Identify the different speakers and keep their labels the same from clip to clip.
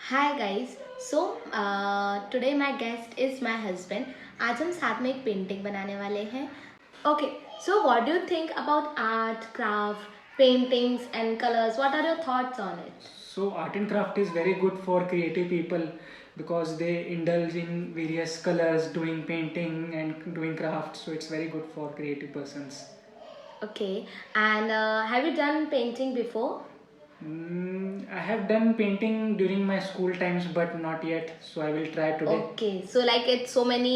Speaker 1: Hi guys today my guest is my husband. आज हम साथ में एक पेंटिंग बनाने वाले हैं। Okay, so what do you think about art, craft, paintings and colours? What are your thoughts on it?
Speaker 2: So art and craft is very good for creative people because they indulge in various colors, doing painting and doing craft. So it's very good for creative persons.
Speaker 1: Okay, and have you done painting before?
Speaker 2: I have done painting during my school times, but not yet. So I will try today.
Speaker 1: Okay, so like it's so many,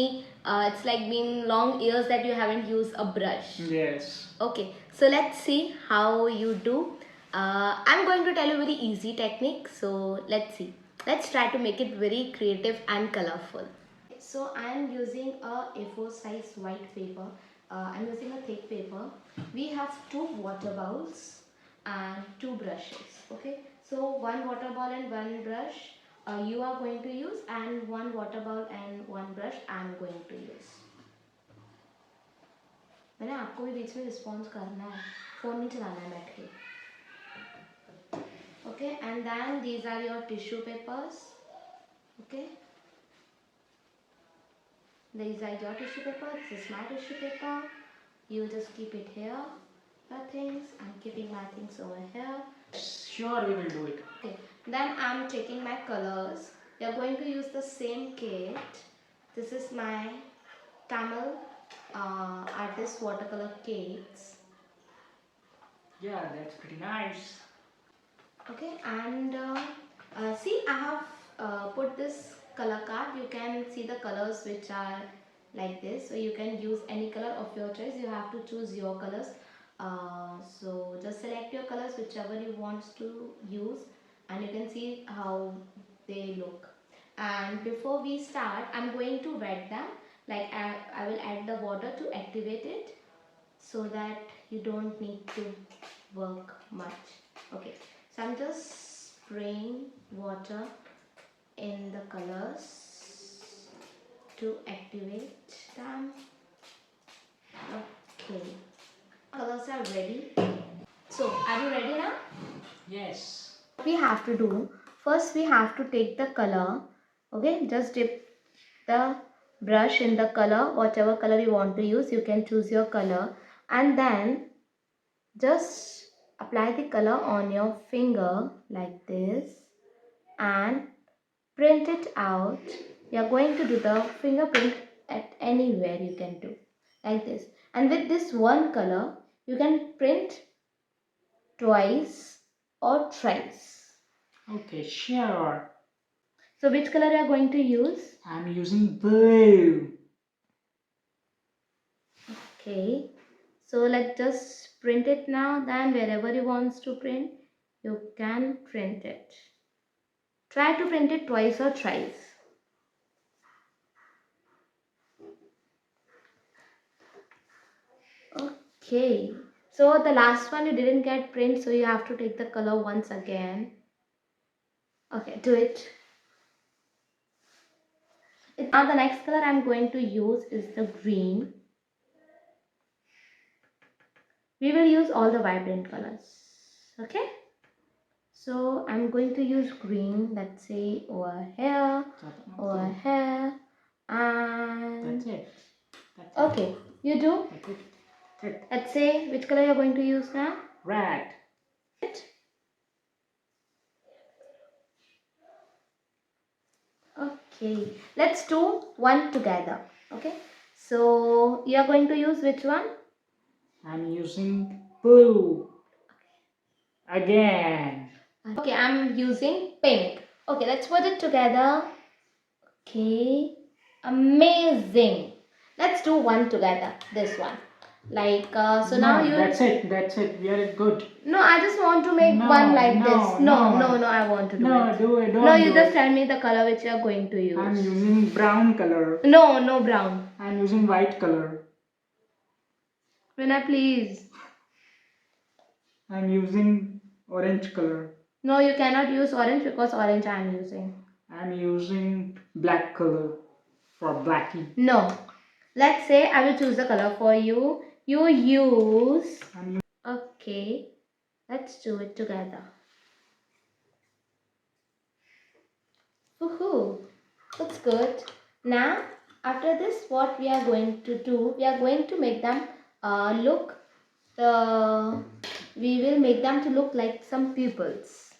Speaker 1: it's like been long years that you haven't used a brush.
Speaker 2: Yes.
Speaker 1: Okay, so let's see how you do. I'm going to tell you very easy technique. So let's see. Let's try to make it very creative and colorful. So I'm using a A4 size white paper. I'm using a thick paper. We have two water bowls and two brushes. Okay, so one water ball and one brush you are going to use, and one water ball and one brush I'm going to use. मैंने आपको भी बीच में response करना है, phone नहीं चलाना है बैठ के. Okay, and then these are your tissue papers. Okay, these are your tissue paper. This is my tissue paper. You just keep it here, your things. I'm keeping my things over here.
Speaker 2: Sure, we will do it.
Speaker 1: Okay, then I'm taking my colors. You're going to use the same kit. This is my Tamil artist watercolor kits.
Speaker 2: Yeah, that's pretty nice.
Speaker 1: Okay, and see, I have put this color card. You can see the colors which are like this, so you can use any color of your choice. You have to choose your colors. So just select your colors whichever you want to use, and you can see how they look. And before we start, I'm going to wet them. Like I will add the water to activate it, so that you don't need to work much. Okay, so I'm just spraying water in the colors to activate them. Okay, colors are ready. So are you ready now?
Speaker 2: Yes.
Speaker 1: What we have to do, first we have to take the color. Okay, just dip the brush in the color, whatever color you want to use. You can choose your color, and then just apply the color on your finger like this and print it out. You are going to do the fingerprint at anywhere you can do like this. And with this one color, you can print twice or thrice.
Speaker 2: Okay, sure.
Speaker 1: So which color you are going to use?
Speaker 2: I'm using blue.
Speaker 1: Okay. So let's just print it now. Then wherever you want to print, you can print it. Try to print it twice or thrice. Okay, so the last one you didn't get print, so you have to take the color once again. Okay, do it. Now the next color I'm going to use is the green. We will use all the vibrant colors. Okay, so I'm going to use green. Let's say over here, over here, and
Speaker 2: That's it. That's
Speaker 1: okay, you do.
Speaker 2: That's it. That's it.
Speaker 1: Let's say which color you're going to use now.
Speaker 2: Red.
Speaker 1: Okay, let's do one together. Okay, so you are going to use which one?
Speaker 2: I'm using blue. Again.
Speaker 1: Okay, I'm using pink. Okay, let's put it together. Okay, amazing. Let's do one together. This one. Like, so
Speaker 2: No,
Speaker 1: now you.
Speaker 2: That's it. That's it. We are good.
Speaker 1: No, I just want to make
Speaker 2: No,
Speaker 1: one like
Speaker 2: no,
Speaker 1: this. No,
Speaker 2: no.
Speaker 1: no, I want to do
Speaker 2: No,
Speaker 1: it.
Speaker 2: do it. Don't
Speaker 1: No, you
Speaker 2: do
Speaker 1: just
Speaker 2: it.
Speaker 1: tell me the color which you are going to use.
Speaker 2: I'm using brown color.
Speaker 1: No, no brown.
Speaker 2: I'm using white color.
Speaker 1: Vinay, please.
Speaker 2: I'm using orange color.
Speaker 1: No, you cannot use orange because orange I am using.
Speaker 2: I'm using black color for blackie.
Speaker 1: No. Let's say I will choose the color for you. You use. Okay. Let's do it together. Woohoo! That's good. Now, after this, what we are going to do, we are going to make them look. We will make them to look like some pupils.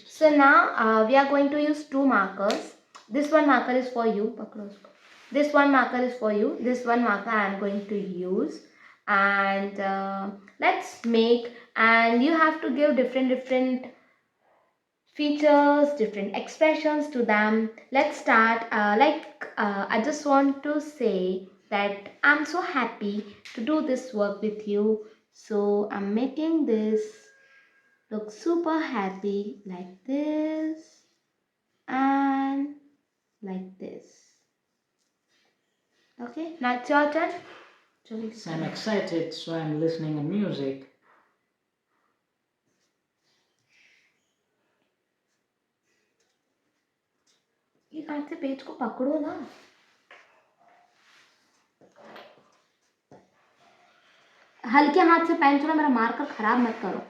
Speaker 1: So now we are going to use two markers. This one marker is for you. This one marker is for you. This one marker I am going to use. And let's make. And you have to give different features, different expressions to them. Let's start. I just want to say that I'm so happy to do this work with you. So I'm making this look super happy like this and like this. Okay, now it's your turn.
Speaker 2: So I'm excited, so I'm listening to music.
Speaker 1: ये हाथ से page को पकड़ो ना. हल्के हाथ से pen छूना, मेरा मार्कर खराब मत करो.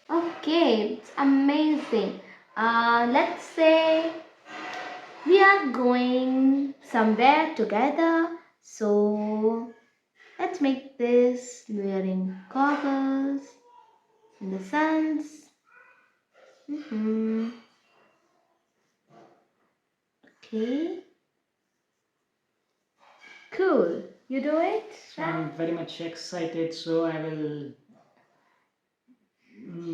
Speaker 1: Okay, it's amazing. Let's say we are going somewhere together. So let's make this wearing goggles in the suns. Okay. Cool. You do it?
Speaker 2: So I'm very much excited, so I will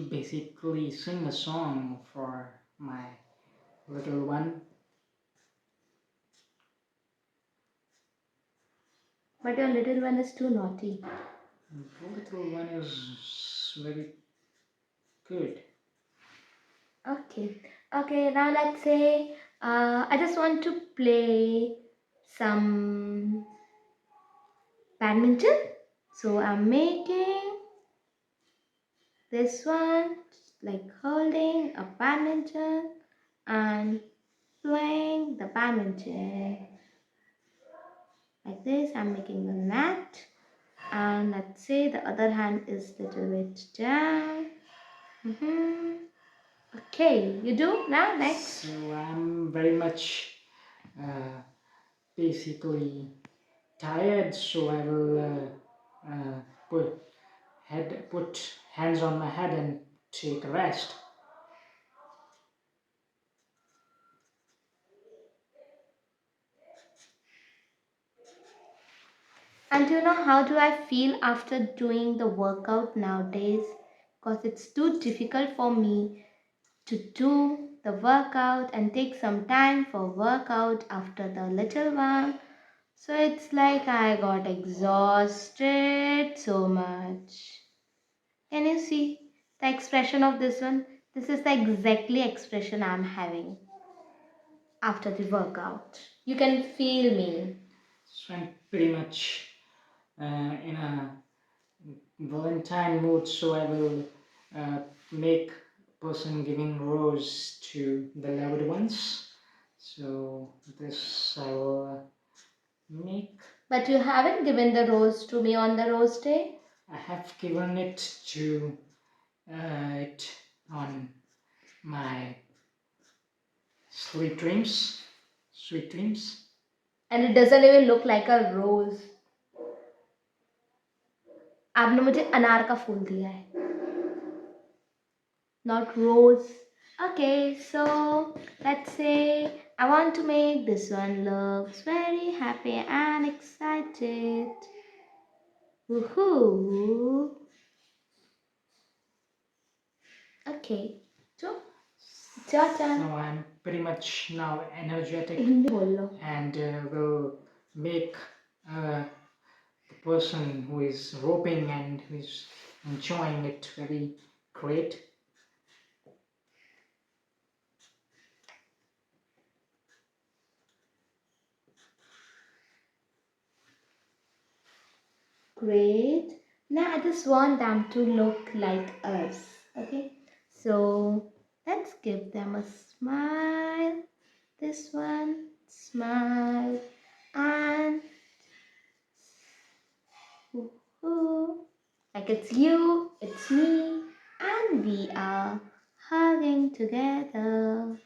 Speaker 2: basically sing a song for my little one.
Speaker 1: But your little one is too naughty.
Speaker 2: The little one is very good.
Speaker 1: Okay. Okay, now let's say I just want to play some badminton. So I'm making this one like holding a badminton and playing the badminton. Like this, I'm making the net. And let's say the other hand is little bit down. Okay, you do now next.
Speaker 2: So I'm very much basically tired, so I will put hands on my head and take a rest.
Speaker 1: And you know how do I feel after doing the workout nowadays? Because it's too difficult for me to do the workout and take some time for workout after the little one. So it's like I got exhausted so much. Can you see the expression of this one? This is the exactly expression I'm having after the workout. You can feel me.
Speaker 2: So I'm pretty much in a Valentine mood, so I will make person giving rose to the loved ones. So this I will make.
Speaker 1: But you haven't given the rose to me on the rose day.
Speaker 2: I have given it to it on my sweet dreams. Sweet dreams.
Speaker 1: And it doesn't even look like a rose. आपने मुझे अनार का फूल दिया है. Not rose. Okay, so let's say I want to make this one looks very happy and excited. Woohoo! Okay, so it's your turn.
Speaker 2: So I'm pretty much now energetic
Speaker 1: Hindi बोल लो.
Speaker 2: and will make the person who is roping and who is enjoying it very great.
Speaker 1: Great. Now I just want them to look like us. Okay. So let's give them a smile. This one, smile, and woohoo. Like it's you, it's me, and we are hugging together.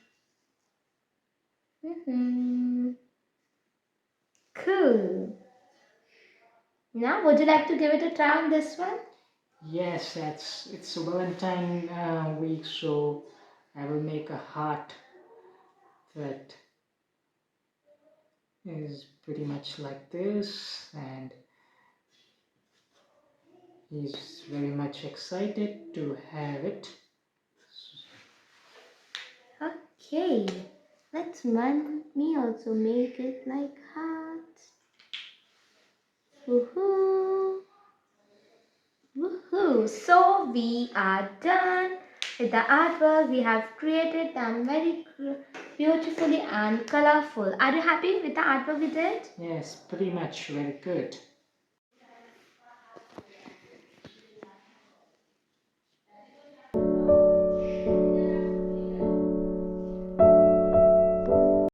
Speaker 1: Cool. Now, would you like to give it a try on this one?
Speaker 2: Yes, it's a Valentine week, so I will make a heart that is pretty much like this, and he's very much excited to have it.
Speaker 1: Okay, let's me also make it like heart. Woohoo! Woohoo! So we are done with the artwork. We have created them very beautifully and colorful. Are you happy with the artwork we did?
Speaker 2: Yes, pretty much very good.